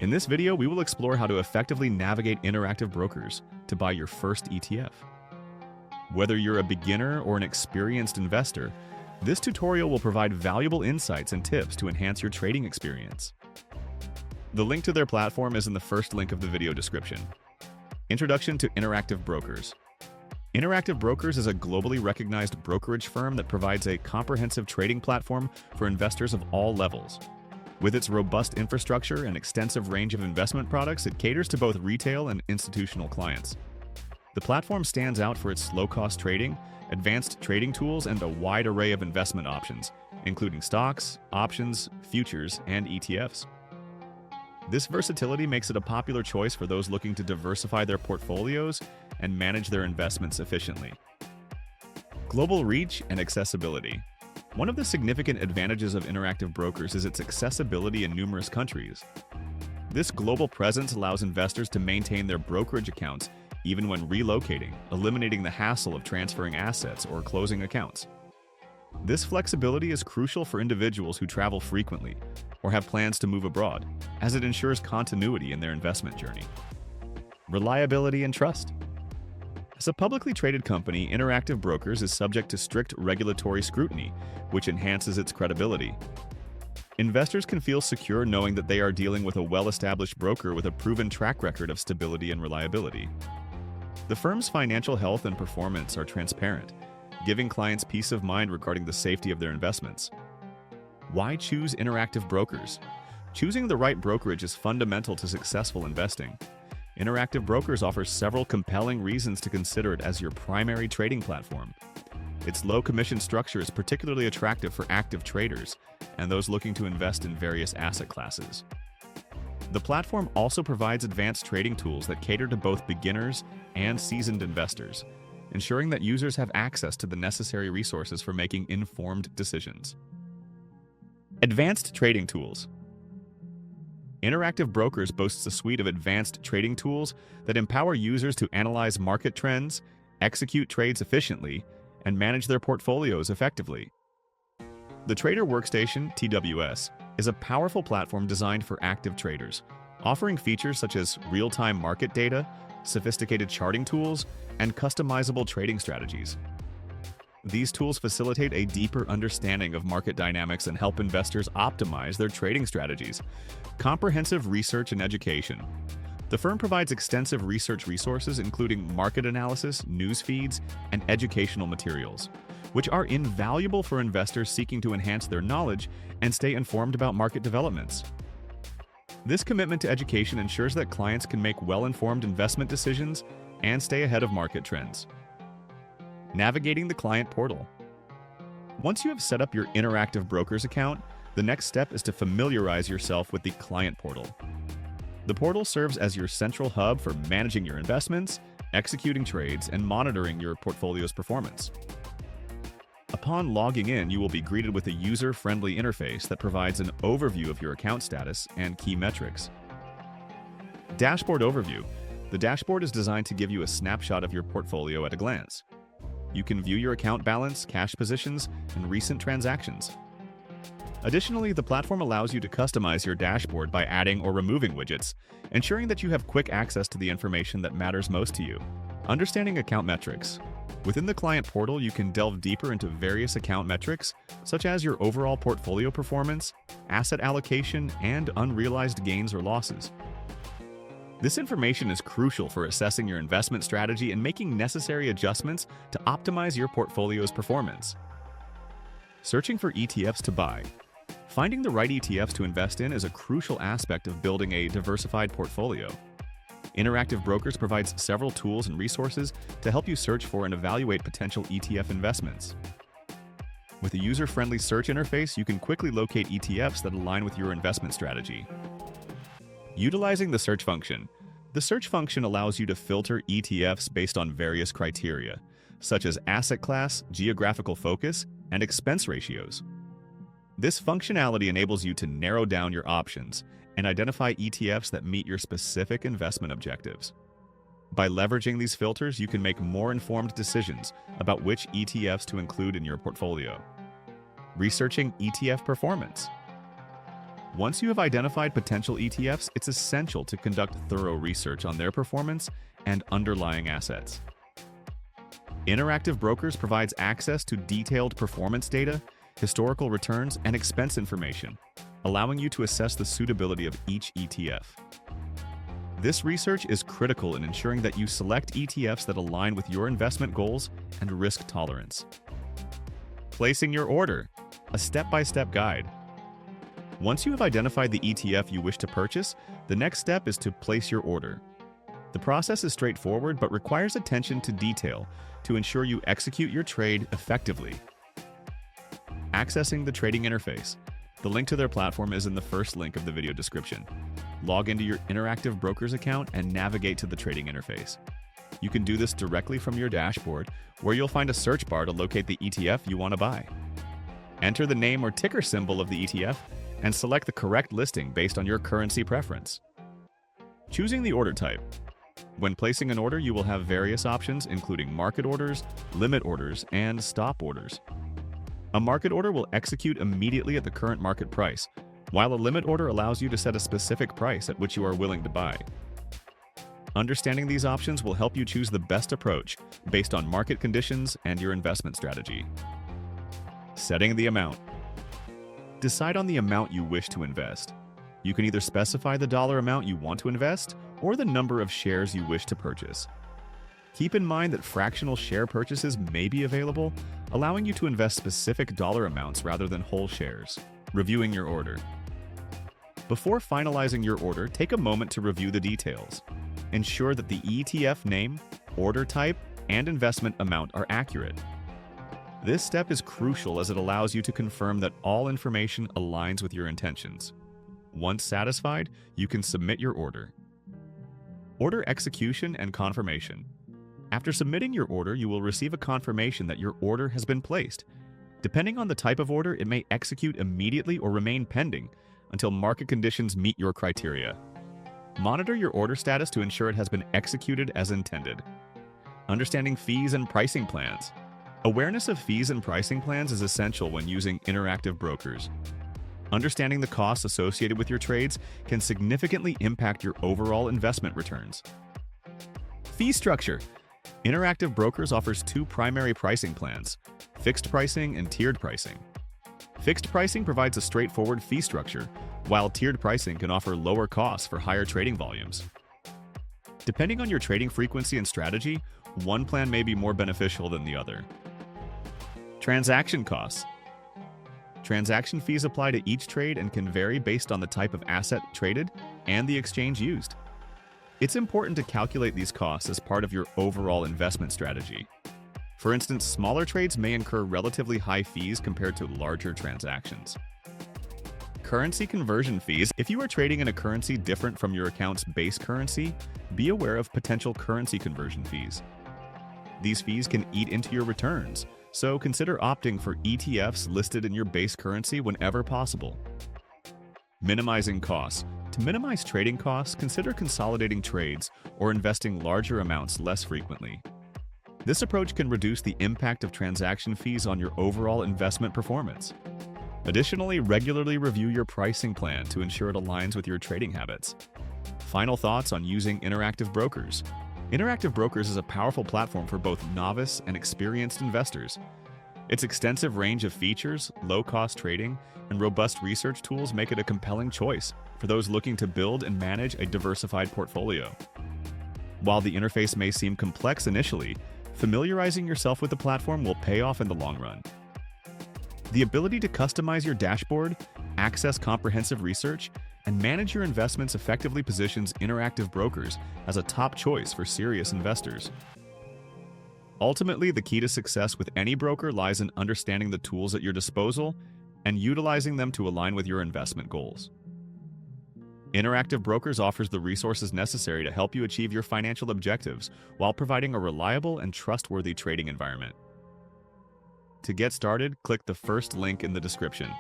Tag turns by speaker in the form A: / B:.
A: In this video, we will explore how to effectively navigate Interactive Brokers to buy your first ETF. Whether you're a beginner or an experienced investor, this tutorial will provide valuable insights and tips to enhance your trading experience. The link to their platform is in the first link of the video description. Introduction to Interactive Brokers. Interactive Brokers is a globally recognized brokerage firm that provides a comprehensive trading platform for investors of all levels. With its robust infrastructure and extensive range of investment products, it caters to both retail and institutional clients. The platform stands out for its low-cost trading, advanced trading tools, and a wide array of investment options, including stocks, options, futures, and ETFs. This versatility makes it a popular choice for those looking to diversify their portfolios and manage their investments efficiently. Global reach and accessibility. One of the significant advantages of Interactive Brokers is its accessibility in numerous countries. This global presence allows investors to maintain their brokerage accounts even when relocating, eliminating the hassle of transferring assets or closing accounts. This flexibility is crucial for individuals who travel frequently or have plans to move abroad, as it ensures continuity in their investment journey. Reliability and trust. As a publicly traded company, Interactive Brokers is subject to strict regulatory scrutiny, which enhances its credibility. Investors can feel secure knowing that they are dealing with a well-established broker with a proven track record of stability and reliability. The firm's financial health and performance are transparent, giving clients peace of mind regarding the safety of their investments. Why choose Interactive Brokers? Choosing the right brokerage is fundamental to successful investing. Interactive Brokers offers several compelling reasons to consider it as your primary trading platform. Its low commission structure is particularly attractive for active traders and those looking to invest in various asset classes. The platform also provides advanced trading tools that cater to both beginners and seasoned investors, ensuring that users have access to the necessary resources for making informed decisions. Advanced trading tools. Interactive Brokers boasts a suite of advanced trading tools that empower users to analyze market trends, execute trades efficiently, and manage their portfolios effectively. The Trader Workstation, TWS, is a powerful platform designed for active traders, offering features such as real-time market data, sophisticated charting tools, and customizable trading strategies. These tools facilitate a deeper understanding of market dynamics and help investors optimize their trading strategies. Comprehensive research and education. The firm provides extensive research resources including market analysis, news feeds, and educational materials, which are invaluable for investors seeking to enhance their knowledge and stay informed about market developments. This commitment to education ensures that clients can make well-informed investment decisions and stay ahead of market trends. Navigating the client portal. Once you have set up your Interactive Brokers account, the next step is to familiarize yourself with the client portal. The portal serves as your central hub for managing your investments, executing trades, and monitoring your portfolio's performance. Upon logging in, you will be greeted with a user-friendly interface that provides an overview of your account status and key metrics. Dashboard overview. The dashboard is designed to give you a snapshot of your portfolio at a glance. You can view your account balance, cash positions, and recent transactions. Additionally, the platform allows you to customize your dashboard by adding or removing widgets, ensuring that you have quick access to the information that matters most to you. Understanding account metrics. Within the client portal, you can delve deeper into various account metrics, such as your overall portfolio performance, asset allocation, and unrealized gains or losses. This information is crucial for assessing your investment strategy and making necessary adjustments to optimize your portfolio's performance. Searching for ETFs to buy. Finding the right ETFs to invest in is a crucial aspect of building a diversified portfolio. Interactive Brokers provides several tools and resources to help you search for and evaluate potential ETF investments. With a user-friendly search interface, you can quickly locate ETFs that align with your investment strategy. Utilizing the search function. The search function allows you to filter ETFs based on various criteria, such as asset class, geographical focus, and expense ratios. This functionality enables you to narrow down your options and identify ETFs that meet your specific investment objectives. By leveraging these filters, you can make more informed decisions about which ETFs to include in your portfolio. Researching ETF performance. Once you have identified potential ETFs, it's essential to conduct thorough research on their performance and underlying assets. Interactive Brokers provides access to detailed performance data, historical returns, and expense information, allowing you to assess the suitability of each ETF. This research is critical in ensuring that you select ETFs that align with your investment goals and risk tolerance. Placing your order, a step-by-step guide. Once you have identified the ETF you wish to purchase, the next step is to place your order. The process is straightforward but requires attention to detail to ensure you execute your trade effectively. Accessing the trading interface. The link to their platform is in the first link of the video description. Log into your Interactive Brokers account and navigate to the trading interface. You can do this directly from your dashboard, where you'll find a search bar to locate the ETF you want to buy. Enter the name or ticker symbol of the ETF and select the correct listing based on your currency preference. Choosing the order type. When placing an order, you will have various options, including market orders, limit orders, and stop orders. A market order will execute immediately at the current market price, while a limit order allows you to set a specific price at which you are willing to buy. Understanding these options will help you choose the best approach based on market conditions and your investment strategy. Setting the amount. Decide on the amount you wish to invest. You can either specify the dollar amount you want to invest or the number of shares you wish to purchase. Keep in mind that fractional share purchases may be available, allowing you to invest specific dollar amounts rather than whole shares. Reviewing your order. Before finalizing your order, take a moment to review the details. Ensure that the ETF name, order type, and investment amount are accurate. This step is crucial as it allows you to confirm that all information aligns with your intentions. Once satisfied, you can submit your order. Order execution and confirmation. After submitting your order, you will receive a confirmation that your order has been placed. Depending on the type of order, it may execute immediately or remain pending until market conditions meet your criteria. Monitor your order status to ensure it has been executed as intended. Understanding fees and pricing plans. Awareness of fees and pricing plans is essential when using Interactive Brokers. Understanding the costs associated with your trades can significantly impact your overall investment returns. Fee structure. Interactive Brokers offers two primary pricing plans: fixed pricing and tiered pricing. Fixed pricing provides a straightforward fee structure, while tiered pricing can offer lower costs for higher trading volumes. Depending on your trading frequency and strategy, one plan may be more beneficial than the other. Transaction costs. Transaction fees apply to each trade and can vary based on the type of asset traded and the exchange used. It's important to calculate these costs as part of your overall investment strategy. For instance, smaller trades may incur relatively high fees compared to larger transactions. Currency conversion fees. If you are trading in a currency different from your account's base currency, be aware of potential currency conversion fees. These fees can eat into your returns, so consider opting for ETFs listed in your base currency whenever possible. Minimizing costs. To minimize trading costs, consider consolidating trades or investing larger amounts less frequently. This approach can reduce the impact of transaction fees on your overall investment performance. Additionally, regularly review your pricing plan to ensure it aligns with your trading habits. Final thoughts on using Interactive Brokers. Interactive Brokers is a powerful platform for both novice and experienced investors. Its extensive range of features, low-cost trading, and robust research tools make it a compelling choice for those looking to build and manage a diversified portfolio. While the interface may seem complex initially, familiarizing yourself with the platform will pay off in the long run. The ability to customize your dashboard, access comprehensive research, and manage your investments effectively positions Interactive Brokers as a top choice for serious investors. Ultimately, the key to success with any broker lies in understanding the tools at your disposal and utilizing them to align with your investment goals. Interactive Brokers offers the resources necessary to help you achieve your financial objectives while providing a reliable and trustworthy trading environment. To get started, click the first link in the description.